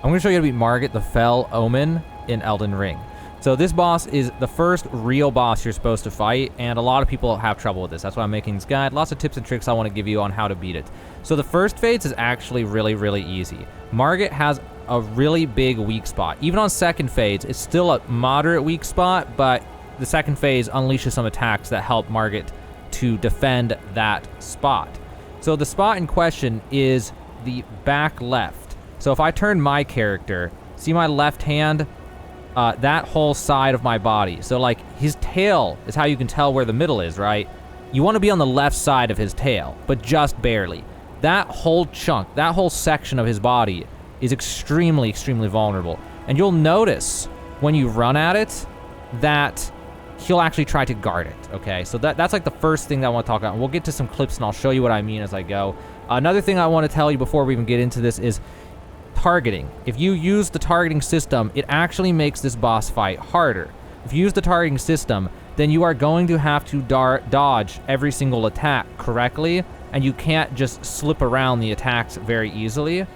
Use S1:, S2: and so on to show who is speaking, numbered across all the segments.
S1: I'm going to show you how to beat Margit, the Fell Omen, in Elden Ring. So this boss is the first real boss you're supposed to fight, and a lot of people have trouble with this. That's why I'm making this guide. Lots of tips and tricks I want to give you on how to beat it. So the first phase is actually really, really easy. Margit has a really big weak spot. Even on second phase, it's still a moderate weak spot, but the second phase unleashes some attacks that help Margit to defend that spot. So the spot in question is the back left. So if I turn my character, see my left hand? That whole side of my body. So like his tail is how you can tell where the middle is, right? You want to be on the left side of his tail, but just barely. That whole chunk, that whole section of his body is extremely, extremely vulnerable. And you'll notice when you run at it that he'll actually try to guard it, okay? So that's like the first thing that I want to talk about. And we'll get to some clips and I'll show you what I mean as I go. Another thing I want to tell you before we even get into this is targeting. If you use the targeting system, it actually makes this boss fight harder. If you use the targeting system, then you are going to have to dodge every single attack correctly, and you can't just slip around the attacks very easily.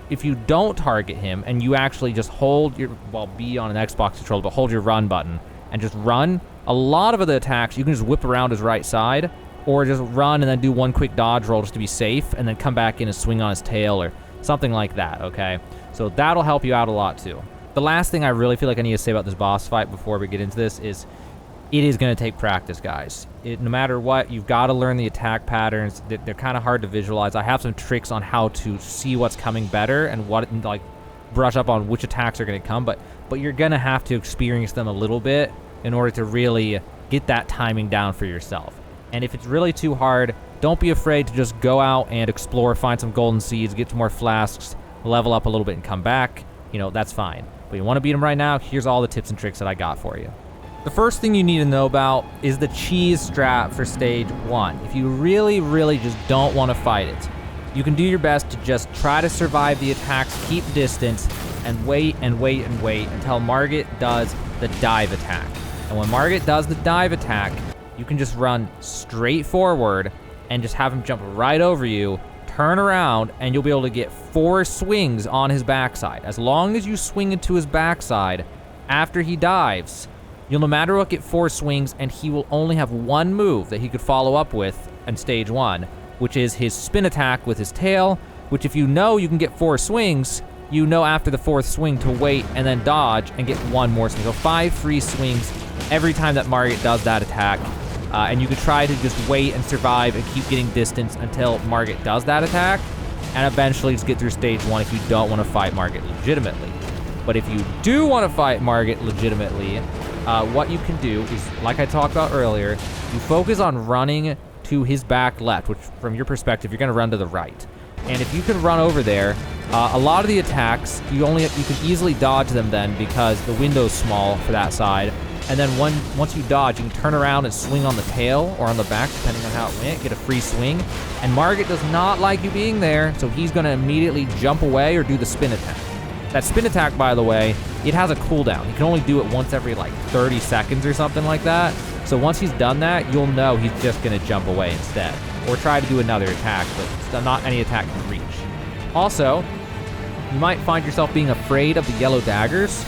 S1: If you don't target him and you actually just hold your, well, B on an Xbox controller, but hold your run button and just run, a lot of the attacks you can just whip around his right side, or just run and then do one quick dodge roll just to be safe, and then come back in and swing on his tail or something like that, okay? So that'll help you out a lot too. The last thing I really feel like I need to say about this boss fight before we get into this is it is going to take practice, guys. No matter what, you've got to learn the attack patterns. They're kind of hard to visualize. I have some tricks on how to see what's coming better and what, like, brush up on which attacks are going to come, but you're going to have to experience them a little bit in order to really get that timing down for yourself. And if it's really too hard, don't be afraid to just go out and explore, find some golden seeds, get some more flasks, level up a little bit and come back. You know, that's fine. But you want to beat him right now, here's all the tips and tricks that I got for you. The first thing you need to know about is the cheese strat for stage 1. If you really, really just don't want to fight it, you can do your best to just try to survive the attacks, keep distance, and wait and wait and wait until Margit does the dive attack. And when Margit does the dive attack, you can just run straight forward and just have him jump right over you, turn around, and you'll be able to get 4 swings on his backside. As long as you swing into his backside after he dives, you'll no matter what get 4 swings, and he will only have one move that he could follow up with in stage 1, which is his spin attack with his tail, which if you know you can get 4 swings, you know after the 4th swing to wait and then dodge and get 1 more swing. So 5 free swings every time that Margit does that attack. And you could try to just wait and survive and keep getting distance until Margit does that attack, and eventually just get through stage 1 if you don't want to fight Margit legitimately. But if you do want to fight Margit legitimately, what you can do is, like I talked about earlier, you focus on running to his back left, which from your perspective, you're going to run to the right. And if you can run over there, a lot of the attacks, you can easily dodge them then because the window's small for that side. And then once you dodge, you can turn around and swing on the tail or on the back, depending on how it went, get a free swing. And Margit does not like you being there, so he's going to immediately jump away or do the spin attack. That spin attack, by the way, it has a cooldown. You can only do it once every like 30 seconds or something like that. So once he's done that, you'll know he's just going to jump away instead. Or try to do another attack, but not any attack can reach. Also, you might find yourself being afraid of the yellow daggers.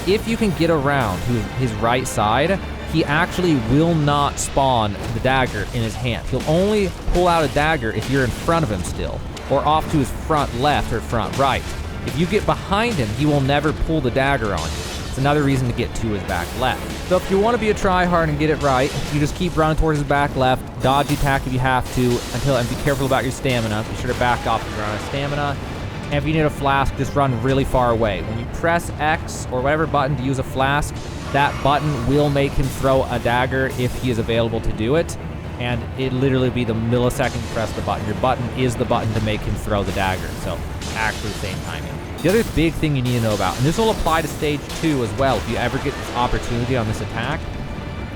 S1: If you can get around to his right side, he actually will not spawn the dagger in his hand. He'll only pull out a dagger if you're in front of him still, or off to his front left or front right. If you get behind him, he will never pull the dagger on you. It's another reason to get to his back left. So if you want to be a tryhard and get it right, you just keep running towards his back left, dodge the attack if you have to, and be careful about your stamina. Be sure to back off if you're out of stamina. And if you need a flask, just run really far away. When you press X or whatever button to use a flask, that button will make him throw a dagger if he is available to do it. And it literally be the millisecond you press the button. Your button is the button to make him throw the dagger. So actually the same timing. The other big thing you need to know about, and this will apply to stage 2 as well, if you ever get this opportunity on this attack,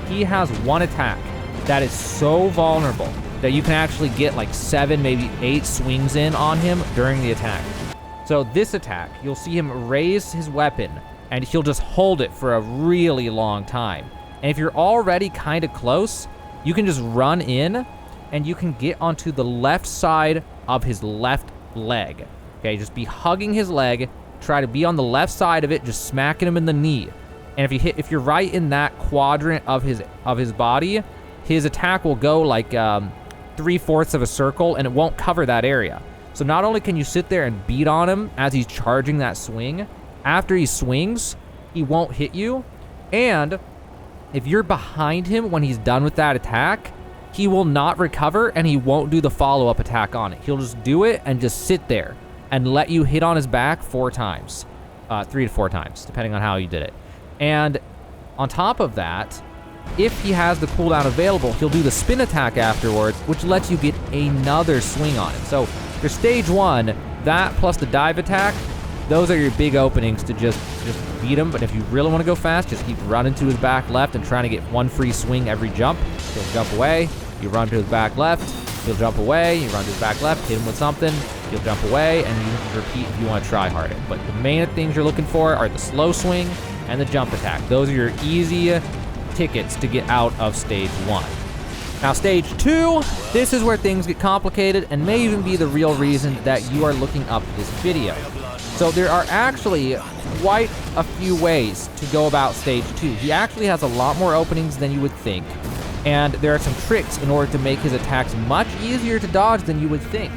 S1: he has one attack that is so vulnerable that you can actually get like 7, maybe 8 swings in on him during the attack. So this attack, you'll see him raise his weapon and he'll just hold it for a really long time. And if you're already kind of close, you can just run in and you can get onto the left side of his left leg. Okay, just be hugging his leg, try to be on the left side of it, just smacking him in the knee. And if you're right in that quadrant of his body, his attack will go like 3/4 of a circle, and it won't cover that area. So not only can you sit there and beat on him as he's charging that swing, after he swings, he won't hit you. And if you're behind him when he's done with that attack, he will not recover, and he won't do the follow-up attack on it. He'll just do it and just sit there and let you hit on his back 4 times, 3 to 4 times, depending on how you did it. And on top of that, if he has the cooldown available, he'll do the spin attack afterwards, which lets you get another swing on it. So for stage 1, that plus the dive attack, those are your big openings to just beat him. But if you really want to go fast, just keep running to his back left and trying to get 1 free swing every jump. He'll jump away, you run to his back left, he'll jump away, you run to his back left, hit him with something, he'll jump away, and you can repeat if you want to try harder. But the main things you're looking for are the slow swing and the jump attack. Those are your easy tickets to get out of stage 1. Now stage 2, this is where things get complicated and may even be the real reason that you are looking up this video. So there are actually quite a few ways to go about stage 2. He actually has a lot more openings than you would think, and there are some tricks in order to make his attacks much easier to dodge than you would think.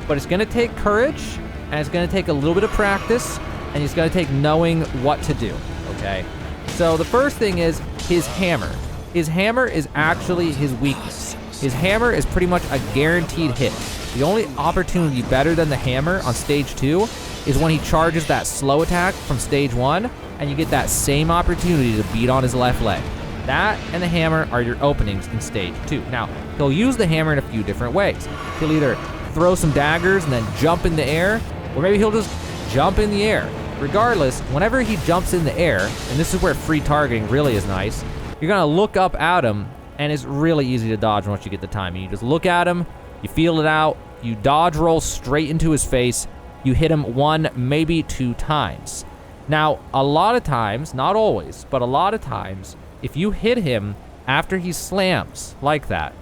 S1: But it's going to take courage, and it's going to take a little bit of practice, and it's going to take knowing what to do, okay? So the first thing is his hammer. His hammer is actually his weakness. His hammer is pretty much a guaranteed hit. The only opportunity better than the hammer on stage 2 is when he charges that slow attack from stage 1, and you get that same opportunity to beat on his left leg. That and the hammer are your openings in stage 2. Now, he'll use the hammer in a few different ways. He'll either throw some daggers and then jump in the air, or maybe he'll just jump in the air. Regardless, whenever he jumps in the air, and this is where free targeting really is nice, you're gonna look up at him, and it's really easy to dodge once you get the timing. You just look at him, you feel it out, you dodge roll straight into his face, you hit him 1, maybe 2 times. Now, a lot of times, not always, but a lot of times, if you hit him after he slams like that,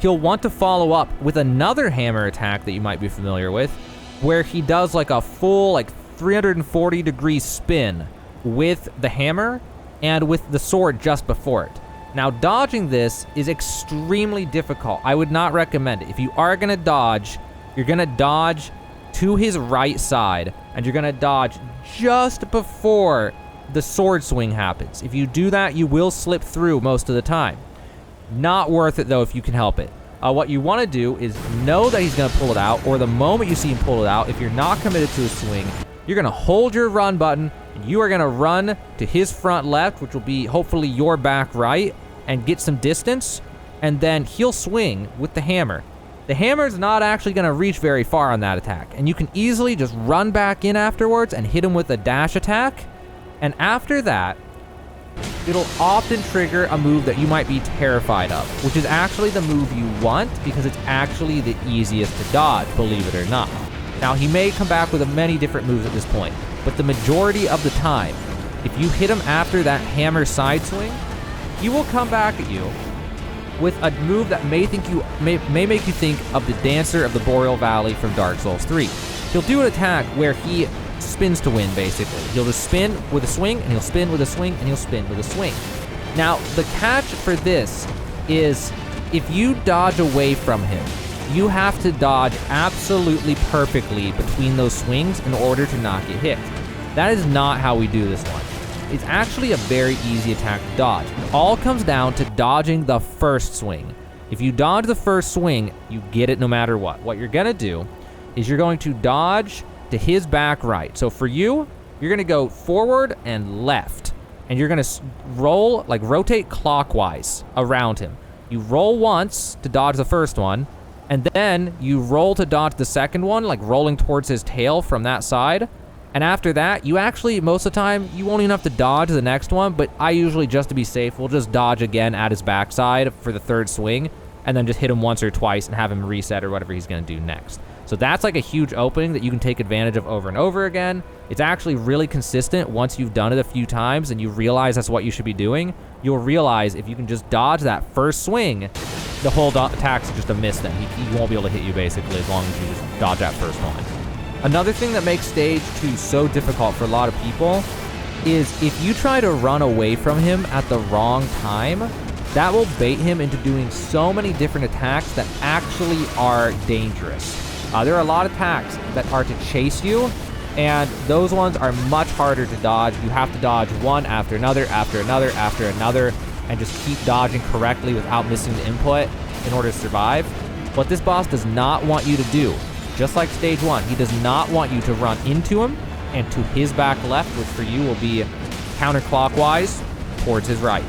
S1: he'll want to follow up with another hammer attack that you might be familiar with, where he does like a full 340-degree spin with the hammer and with the sword just before it. Now, dodging this is extremely difficult. I would not recommend it. If you are gonna dodge, you're gonna dodge to his right side, and you're gonna dodge just before the sword swing happens. If you do that, you will slip through most of the time. Not worth it though if you can help it. What you want to do is know that he's going to pull it out, or the moment you see him pull it out, if you're not committed to a swing, you're going to hold your run button, and you are going to run to his front left, which will be hopefully your back right, and get some distance, and then he'll swing with the hammer. The hammer's not actually going to reach very far on that attack, and you can easily just run back in afterwards and hit him with a dash attack, and after that, it'll often trigger a move that you might be terrified of, which is actually the move you want because it's actually the easiest to dodge, believe it or not. Now, he may come back with many different moves at this point, but the majority of the time, if you hit him after that hammer side swing, he will come back at you with a move that may make you think of the Dancer of the Boreal Valley from Dark Souls 3. He'll do an attack where he spins to win, basically. He'll just spin with a swing, and he'll spin with a swing, and he'll spin with a swing. Now, the catch for this is if you dodge away from him, you have to dodge absolutely perfectly between those swings in order to not get hit. That is not how we do this one. It's actually a very easy attack to dodge. It all comes down to dodging the first swing. If you dodge the first swing, you get it no matter what. What you're gonna do is you're going to dodge to his back right. So for you, you're gonna go forward and left, and you're gonna roll, rotate clockwise around him. You roll once to dodge the first one, and then you roll to dodge the second one, like rolling towards his tail from that side. And after that, you actually, most of the time, you won't even have to dodge the next one, but I usually, just to be safe, will just dodge again at his backside for the third swing, and then just hit him once or twice and have him reset or whatever he's gonna do next. So that's like a huge opening that you can take advantage of over and over again. It's actually really consistent once you've done it a few times and you realize that's what you should be doing. You'll realize if you can just dodge that first swing, the whole attack's just a miss then. He won't be able to hit you basically as long as you just dodge that first one. Another thing that makes stage 2 so difficult for a lot of people is if you try to run away from him at the wrong time, that will bait him into doing so many different attacks that actually are dangerous. There are a lot of attacks that are to chase you, and those ones are much harder to dodge. You have to dodge one after another, after another, after another, and just keep dodging correctly without missing the input in order to survive. What this boss does not want you to do, just like stage 1, he does not want you to run into him and to his back left, which for you will be counterclockwise towards his right.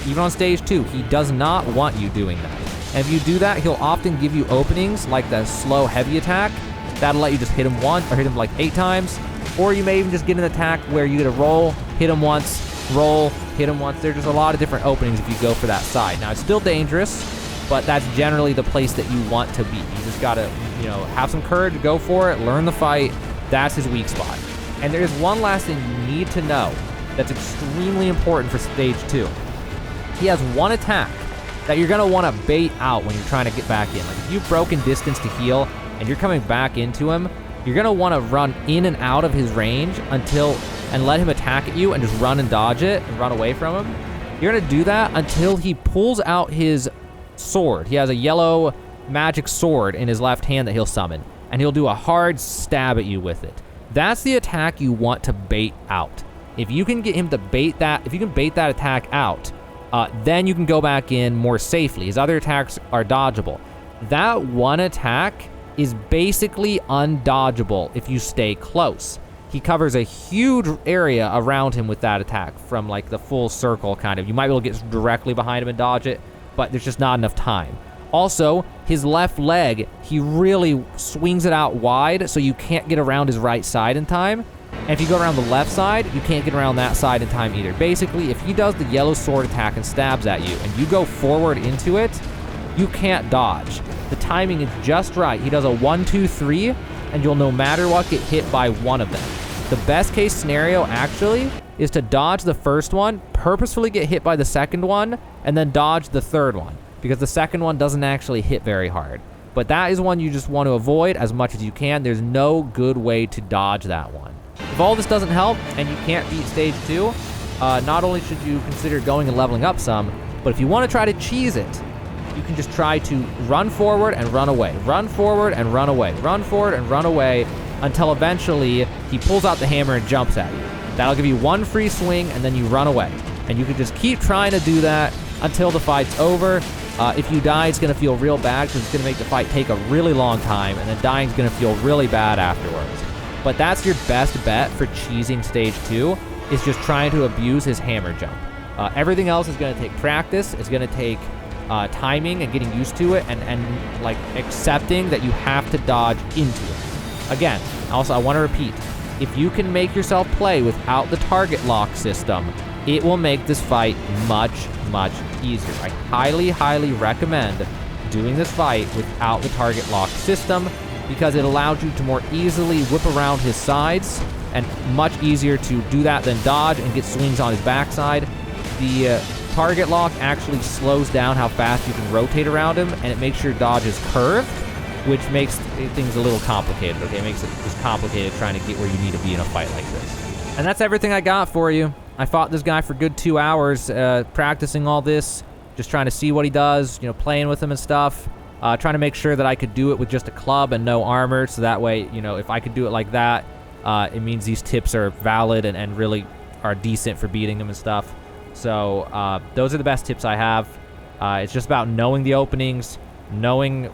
S1: Even on stage 2, he does not want you doing that. And if you do that, he'll often give you openings like the slow heavy attack. That'll let you just hit him once or hit him like 8 times. Or you may even just get an attack where you get a roll, hit him once, roll, hit him once. There's just a lot of different openings if you go for that side. Now, it's still dangerous, but that's generally the place that you want to be. You just gotta, have some courage, go for it, learn the fight. That's his weak spot. And there's one last thing you need to know that's extremely important for stage 2. He has one attack that you're gonna wanna bait out when you're trying to get back in. Like if you've broken distance to heal and you're coming back into him, you're gonna wanna run in and out of his range and let him attack at you and just run and dodge it and run away from him. You're gonna do that until he pulls out his sword. He has a yellow magic sword in his left hand that he'll summon, and he'll do a hard stab at you with it. That's the attack you want to bait out. If you can get him to bait that, if you can bait that attack out, then you can go back in more safely. His other attacks are dodgeable. That one attack is basically undodgeable if you stay close. He covers a huge area around him with that attack from like the full circle kind of. You might be able to get directly behind him and dodge it, but there's just not enough time. Also, his left leg, he really swings it out wide so you can't get around his right side in time. And if you go around the left side, you can't get around that side in time either. Basically, if he does the yellow sword attack and stabs at you and you go forward into it, you can't dodge. The timing is just right. He does a 1, 2, 3, and you'll no matter what get hit by one of them. The best case scenario actually is to dodge the first one, purposefully get hit by the second one, and then dodge the third one, because the second one doesn't actually hit very hard. But that is one you just want to avoid as much as you can. There's no good way to dodge that one. If all this doesn't help and you can't beat stage 2, not only should you consider going and leveling up some, but if you want to try to cheese it, you can just try to run forward and run away, run forward and run away, run forward and run away until eventually he pulls out the hammer and jumps at you. That'll give you one free swing and then you run away. And you can just keep trying to do that until the fight's over. If you die, it's going to feel real bad because it's going to make the fight take a really long time, and then dying is going to feel really bad afterwards. But that's your best bet for cheesing stage 2, is just trying to abuse his hammer jump. Everything else is going to take practice. It's going to take timing and getting used to it, and like accepting that you have to dodge into it. Again, also I want to repeat, if you can make yourself play without the target lock system, it will make this fight much, much easier. I highly, highly recommend doing this fight without the target lock system, because it allows you to more easily whip around his sides, and much easier to do that than dodge and get swings on his backside. The target lock actually slows down how fast you can rotate around him, and it makes your dodges curved, which makes things a little complicated, okay? It makes it just complicated trying to get where you need to be in a fight like this. And that's everything I got for you. I fought this guy for a good 2 hours, practicing all this, just trying to see what he does, playing with him and stuff. Trying to make sure that I could do it with just a club and no armor, so that way, if I could do it like that, it means these tips are valid and really are decent for beating them and stuff. So those are the best tips I have. It's just about knowing the openings, knowing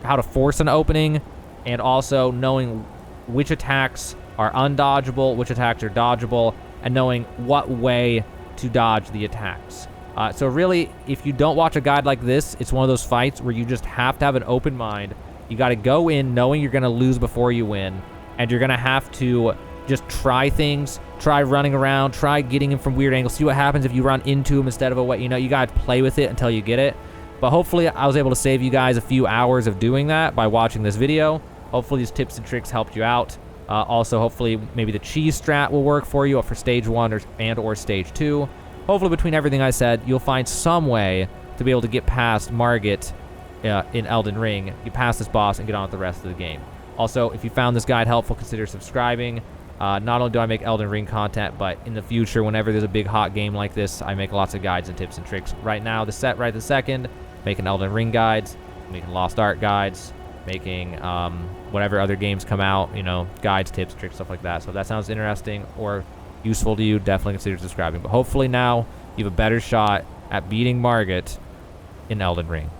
S1: how to force an opening, and also knowing which attacks are undodgeable, which attacks are dodgeable, and knowing what way to dodge the attacks. So really, if you don't watch a guide like this, it's one of those fights where you just have to have an open mind. You got to go in knowing you're going to lose before you win, and you're going to have to just try things, try running around, try getting him from weird angles, see what happens if you run into him instead of a way. You got to play with it until you get it. But hopefully I was able to save you guys a few hours of doing that by watching this video. Hopefully these tips and tricks helped you out. Also, hopefully maybe the cheese strat will work for you for stage 1 or stage 2. Hopefully between everything I said, you'll find some way to be able to get past Margit in Elden Ring, get past this boss, and get on with the rest of the game. Also, if you found this guide helpful, consider subscribing. Not only do I make Elden Ring content, but in the future, whenever there's a big hot game like this, I make lots of guides and tips and tricks. Right now, right this second, making Elden Ring guides, making Lost Art guides, making whatever other games come out, you know, guides, tips, tricks, stuff like that. So if that sounds interesting or useful to you, definitely consider subscribing. But hopefully now you have a better shot at beating Margit in Elden Ring.